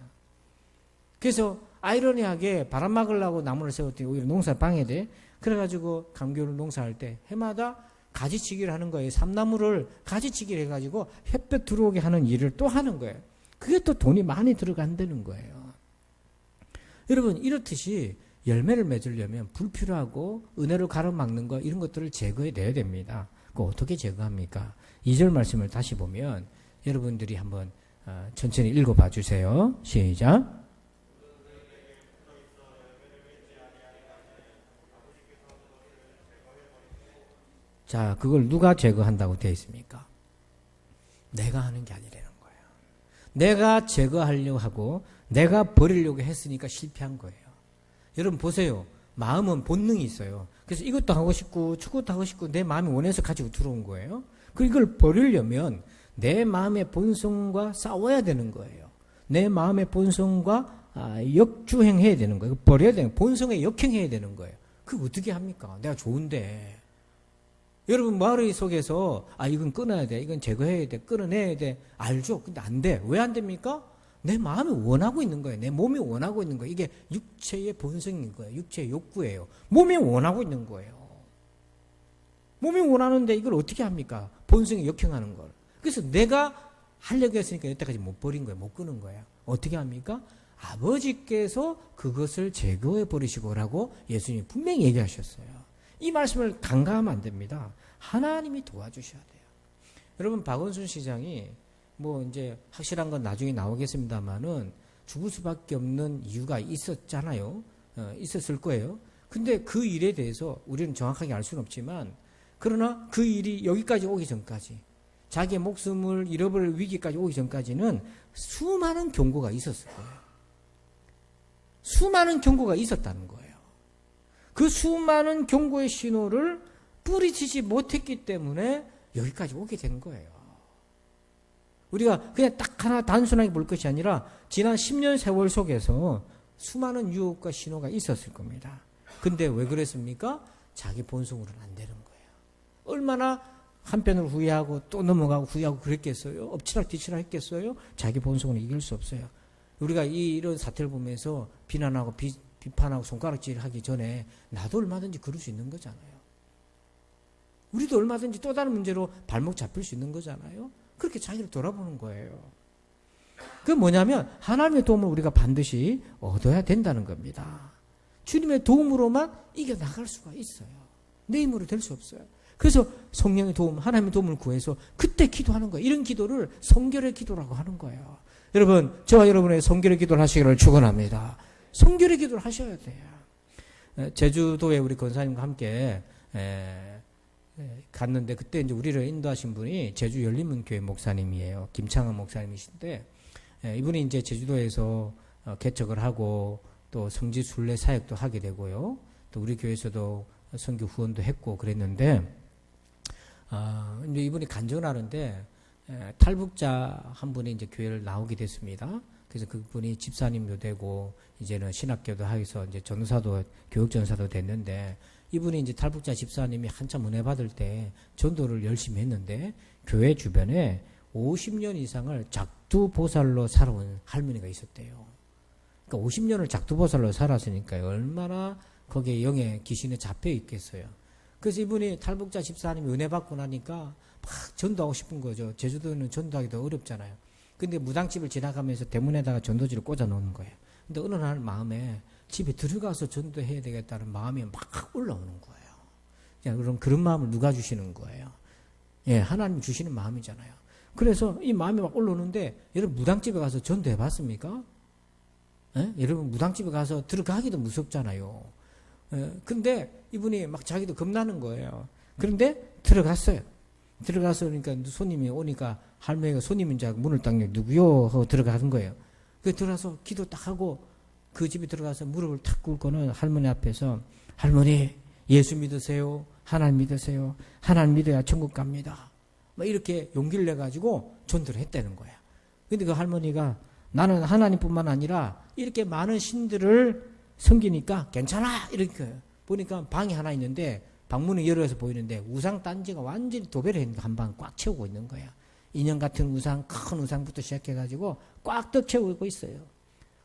그래서 아이러니하게 바람 막으려고 나무를 세웠더니 오히려 농사 방해돼. 그래가지고 감귤 농사할 때 해마다 가지치기를 하는 거예요. 삼나무를 가지치기를 해가지고 햇볕 들어오게 하는 일을 또 하는 거예요. 그게 또 돈이 많이 들어간다는 거예요. 여러분 이렇듯이 열매를 맺으려면 불필요하고 은혜로 가로막는 거 이런 것들을 제거해내야 됩니다. 그거 어떻게 제거합니까? 2절 말씀을 다시 보면 여러분들이 한번 천천히 읽어봐 주세요. 시작. 자, 그걸 누가 제거한다고 되어 있습니까? 내가 하는 게 아니라는 거예요. 내가 제거하려고 하고 내가 버리려고 했으니까 실패한 거예요. 여러분 보세요. 마음은 본능이 있어요. 그래서 이것도 하고 싶고 저것도 하고 싶고 내 마음이 원해서 가지고 들어온 거예요. 그리고 이걸 버리려면 내 마음의 본성과 싸워야 되는 거예요. 내 마음의 본성과 역주행해야 되는 거예요. 버려야 되는 거예요. 본성에 역행해야 되는 거예요. 그거 어떻게 합니까? 내가 좋은데. 여러분 머리 속에서 이건 끊어야 돼. 이건 제거해야 돼. 끊어내야 돼. 알죠? 근데 안 돼. 왜 안 됩니까? 내 마음이 원하고 있는 거예요. 내 몸이 원하고 있는 거예요. 이게 육체의 본성인 거예요. 육체의 욕구예요. 몸이 원하고 있는 거예요. 몸이 원하는데 이걸 어떻게 합니까? 본성이 역행하는 걸. 그래서 내가 하려고 했으니까 여태까지 못 버린 거예요. 못 끄는 거예요. 어떻게 합니까? 아버지께서 그것을 제거해 버리시고라고 예수님이 분명히 얘기하셨어요. 이 말씀을 간과하면 안 됩니다. 하나님이 도와주셔야 돼요. 여러분 박원순 시장이 뭐 이제 확실한 건 나중에 나오겠습니다만은 죽을 수밖에 없는 이유가 있었잖아요. 있었을 거예요. 근데 그 일에 대해서 우리는 정확하게 알 수는 없지만 그러나 그 일이 여기까지 오기 전까지 자기의 목숨을 잃어버릴 위기까지 오기 전까지는 수많은 경고가 있었을 거예요. 수많은 경고가 있었다는 거예요. 그 수많은 경고의 신호를 뿌리치지 못했기 때문에 여기까지 오게 된 거예요. 우리가 그냥 딱 하나 단순하게 볼 것이 아니라 지난 10년 세월 속에서 수많은 유혹과 신호가 있었을 겁니다. 근데 왜 그랬습니까? 자기 본성으로는 안 되는 거예요. 얼마나 한편으로 후회하고 또 넘어가고 후회하고 그랬겠어요? 엎치락뒤치락 했겠어요? 자기 본성으로 이길 수 없어요. 우리가 이런 사태를 보면서 비난하고 비판하고 손가락질하기 전에 나도 얼마든지 그럴 수 있는 거잖아요. 우리도 얼마든지 또 다른 문제로 발목 잡힐 수 있는 거잖아요. 그렇게 자기를 돌아보는 거예요. 그게 뭐냐면 하나님의 도움을 우리가 반드시 얻어야 된다는 겁니다. 주님의 도움으로만 이겨나갈 수가 있어요. 내 힘으로 될 수 없어요. 그래서 성령의 도움, 하나님의 도움을 구해서 그때 기도하는 거예요. 이런 기도를 성결의 기도라고 하는 거예요. 여러분, 저와 여러분의 성결의 기도를 하시기를 축원합니다. 성결의 기도를 하셔야 돼요. 제주도에 우리 권사님과 함께 갔는데 그때 이제 우리를 인도하신 분이 제주 열린문교회 목사님이에요. 김창헌 목사님이신데 이분이 이제 제주도에서 개척을 하고 또 성지 순례 사역도 하게 되고요. 또 우리 교회에서도 선교 후원도 했고 그랬는데 이제 이분이 간증하는데 탈북자 한 분이 이제 교회를 나오게 됐습니다. 그래서 그분이 집사님도 되고 이제는 신학교도 하여서 이제 전사도 교육 전사도 됐는데 이분이 이제 탈북자 집사님이 한참 은혜 받을 때 전도를 열심히 했는데 교회 주변에 50년 이상을 작두보살로 살아온 할머니가 있었대요. 그러니까 50년을 작두보살로 살았으니까 얼마나 거기에 영의 귀신에 잡혀 있겠어요. 그래서 이분이 탈북자 집사님이 은혜 받고 나니까 막 전도하고 싶은 거죠. 제주도는 전도하기도 어렵잖아요. 근데 무당집을 지나가면서 대문에다가 전도지를 꽂아 놓는 거예요. 근데 어느 날 마음에 집에 들어가서 전도해야 되겠다는 마음이 막 올라오는 거예요. 자, 그럼 그런 마음을 누가 주시는 거예요? 예, 하나님 주시는 마음이잖아요. 그래서 이 마음이 막 올라오는데 여러분 무당집에 가서 전도해 봤습니까? 예? 여러분 무당집에 가서 들어가기도 무섭잖아요. 예, 근데 이분이 막 자기도 겁나는 거예요. 그런데 들어갔어요. 들어가서 그러니까 손님이 오니까 할머니가 손님인 줄 알고 문을 딱 열고 누구요? 하고 들어가는 거예요. 그 들어가서 기도 딱 하고 그 집에 들어가서 무릎을 탁 꿇고는 할머니 앞에서 할머니 예수 믿으세요. 하나님 믿으세요. 하나님 믿어야 천국 갑니다. 막 이렇게 용기를 내가지고 전도를 했다는 거야. 근데 그 할머니가 나는 하나님뿐만 아니라 이렇게 많은 신들을 섬기니까 괜찮아 이렇게 보니까 방이 하나 있는데 방문이 열어서 보이는데 우상 단지가 완전히 도배를 했는데 한 방 꽉 채우고 있는 거야. 인형 같은 우상, 큰 우상부터 시작해가지고 꽉 떡 채우고 있어요.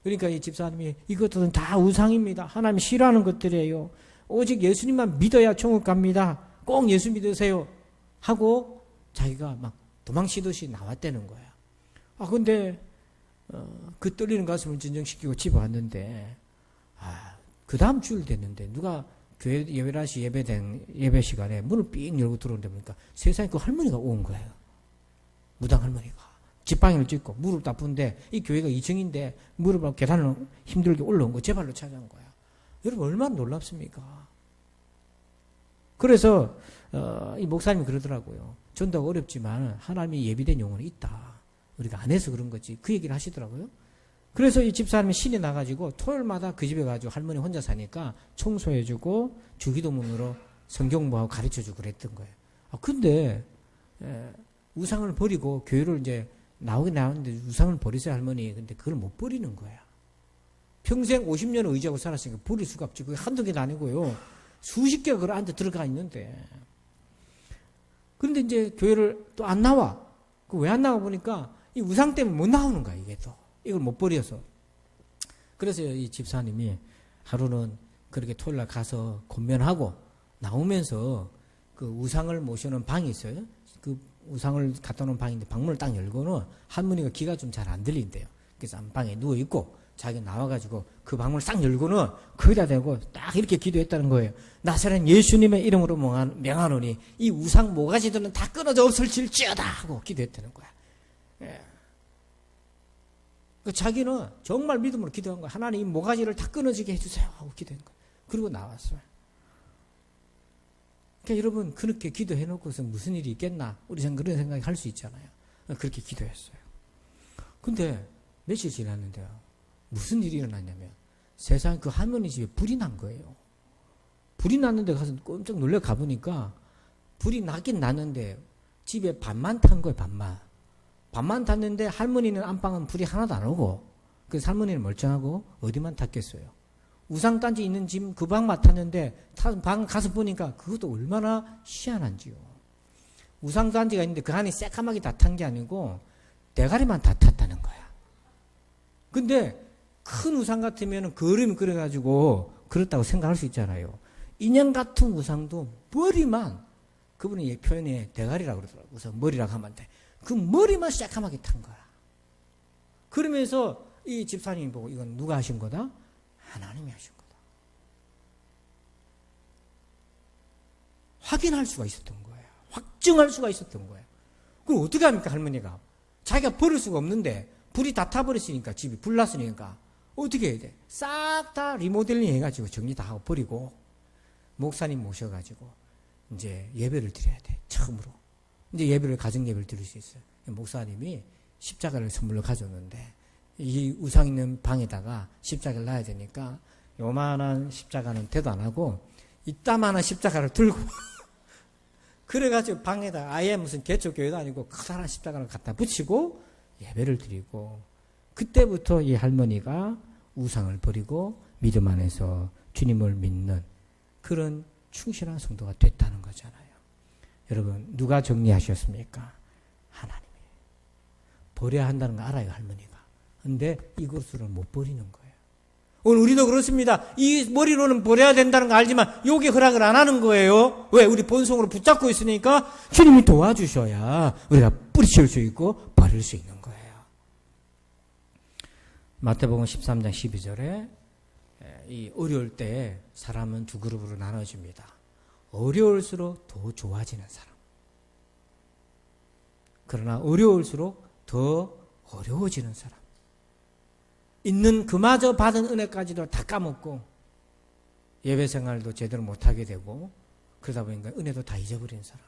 그러니까 이 집사님이 이것들은 다 우상입니다. 하나님 싫어하는 것들이에요. 오직 예수님만 믿어야 천국 갑니다. 꼭 예수 믿으세요. 하고 자기가 막 도망치듯이 나왔다는 거야. 근데 그 떨리는 가슴을 진정시키고 집에 왔는데 그 다음 주일 됐는데 누가 교회 예배라시 예배 시간에 문을 삥 열고 들어오는데 보니까 세상에 그 할머니가 온 거예요. 무당 할머니가. 지팡이를 짚고 무릎 나쁜데 이 교회가 2층인데 무릎을 계단을 힘들게 올라온 거 제 발로 찾아온 거야. 여러분 얼마나 놀랍습니까? 그래서 이 목사님이 그러더라고요. 전도가 어렵지만 하나님이 예비된 영혼이 있다. 우리가 안 해서 그런 거지. 그 얘기를 하시더라고요. 그래서 이 집사람이 신이 나가지고 토요일마다 그 집에 가지고 할머니 혼자 사니까 청소해주고 주기도문으로 성경부하고 가르쳐주고 그랬던 거예요. 근데 우상을 버리고 교회를 이제 나오긴 나오는데 우상을 버리세요 할머니. 근데 그걸 못 버리는 거야. 평생 50년을 의지하고 살았으니까 버릴 수가 없지. 그게 한두 개도 아니고요. 수십 개가 그걸 안에 들어가 있는데. 그런데 이제 교회를 또 안 나와. 왜 안 나와 보니까 이 우상 때문에 못 나오는 거야 이게 또. 이걸 못 버려서. 그래서 이 집사님이 하루는 그렇게 토요일날 가서 권면하고 나오면서 그 우상을 모셔놓은 방이 있어요. 그 우상을 갖다 놓은 방인데 방문을 딱 열고는 할머니가 귀가 좀 잘 안 들린대요. 그래서 안방에 누워있고 자기 나와가지고 그 방문을 싹 열고는 거기다 대고 딱 이렇게 기도했다는 거예요. 나사렛 예수님의 이름으로 명하노니 이 우상 모가지들은 다 끊어져 없어질지어다 하고 기도했다는 거야. 예. 자기는 정말 믿음으로 기도한 거야. 하나님 이 모가지를 다 끊어지게 해주세요 하고 기도한 거야. 그리고 나왔어요. 그러니까 여러분 그렇게 기도해놓고서 무슨 일이 있겠나 우리 그런 생각이 할 수 있잖아요. 그렇게 기도했어요. 근데 며칠 지났는데요. 무슨 일이 일어났냐면 세상 그 할머니 집에 불이 난 거예요. 불이 났는데 가서 깜짝 놀래 가보니까 불이 나긴 났는데 집에 반만 탄 거예요. 반만 탔는데 할머니는 안방은 불이 하나도 안 오고 그래서 할머니는 멀쩡하고 어디만 탔겠어요. 우상단지 있는 집 그 방만 탔는데 방 가서 보니까 그것도 얼마나 희한한지요. 우상단지가 있는데 그 안에 새까맣게 다 탄 게 아니고 대가리만 다 탔다는 거야. 근데 큰 우상 같으면 그림이 그려가지고 그렇다고 생각할 수 있잖아요. 인형 같은 우상도 머리만 그분이 표현에 대가리라고 그러더라고요. 우선 머리라고 하면 돼. 그 머리만 새까맣게 탄 거야. 그러면서 이 집사님이 보고 이건 누가 하신 거다? 하나님이 하신 거다. 확인할 수가 있었던 거예요. 확증할 수가 있었던 거예요. 그럼 어떻게 합니까 할머니가? 자기가 버릴 수가 없는데 불이 다 타버렸으니까 집이 불났으니까 어떻게 해야 돼? 싹 다 리모델링 해가지고 정리 다 하고 버리고 목사님 모셔가지고 이제 예배를 드려야 돼. 처음으로. 이제 예배를 가정 예배를 드릴 수 있어요. 목사님이 십자가를 선물로 가져오는데 이 우상 있는 방에다가 십자가를 놔야 되니까 요만한 십자가는 대도 안 하고 이따만한 십자가를 들고 그래가지고 방에다 아예 무슨 개척교회도 아니고 커다란 십자가를 갖다 붙이고 예배를 드리고, 그때부터 이 할머니가 우상을 버리고 믿음 안에서 주님을 믿는 그런 충실한 성도가 됐다는 거잖아요. 여러분, 누가 정리하셨습니까? 하나님이. 버려야 한다는 거 알아요, 할머니가. 근데 이것으로는 못 버리는 거예요. 오늘 우리도 그렇습니다. 이 머리로는 버려야 된다는 거 알지만 여기 허락을 안 하는 거예요. 왜? 우리 본성으로 붙잡고 있으니까 주님이 도와주셔야 우리가 뿌리칠 수 있고 버릴 수 있는 거예요. 마태복음 13장 12절에 이 어려울 때 사람은 두 그룹으로 나눠집니다. 어려울수록 더 좋아지는 사람. 그러나 어려울수록 더 어려워지는 사람. 있는 그마저 받은 은혜까지도 다 까먹고 예배 생활도 제대로 못하게 되고 그러다 보니까 은혜도 다 잊어버린 사람.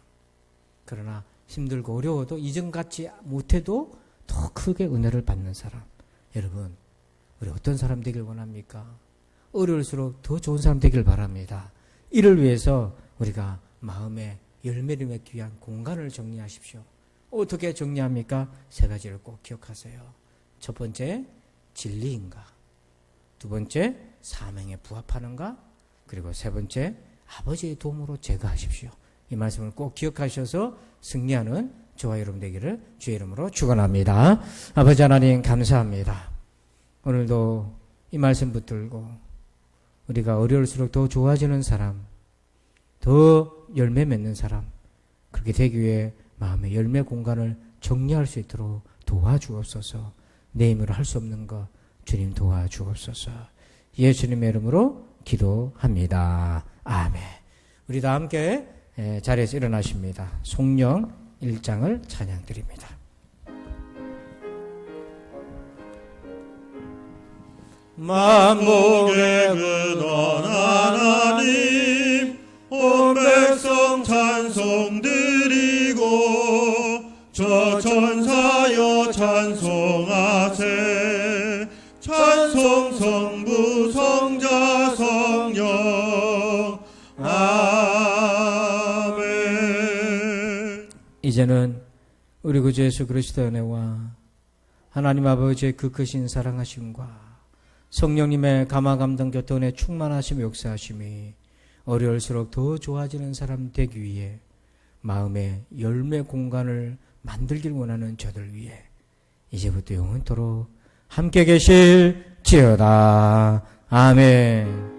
그러나 힘들고 어려워도 이전같이 못해도 더 크게 은혜를 받는 사람. 여러분, 우리 어떤 사람 되길 원합니까? 어려울수록 더 좋은 사람 되길 바랍니다. 이를 위해서 우리가 마음에 열매를 맺기 위한 공간을 정리하십시오. 어떻게 정리합니까? 세 가지를 꼭 기억하세요. 첫 번째, 진리인가? 두 번째, 사명에 부합하는가? 그리고 세 번째, 아버지의 도움으로 제거하십시오. 이 말씀을 꼭 기억하셔서 승리하는 저와 여러분 되기를 주의 이름으로 축원합니다. 아버지 하나님 감사합니다. 오늘도 이 말씀 붙들고 우리가 어려울수록 더 좋아지는 사람, 더 열매 맺는 사람, 그렇게 되기 위해 마음의 열매 공간을 정리할 수 있도록 도와주옵소서. 내 힘으로 할 수 없는 것 주님 도와주옵소서. 예수님의 이름으로 기도합니다. 아멘. 우리 다 함께 자리에서 일어나십니다. 송령 1장을 찬양드립니다. 만복의 근원 하나님 온 백성 찬송 드리고 저 천사여 찬송하세 찬송 성부 성자 성령 아멘. 이제는 우리 구주 예수 그리스도의 은혜와 하나님 아버지의 그 크신 사랑하심과 성령님의 감화감동 교통의 충만하심 역사하심이 어려울수록 더 좋아지는 사람 되기 위해 마음의 열매 공간을 만들길 원하는 저들 위해 이제부터 영원토록 함께 계실지어다. 아멘.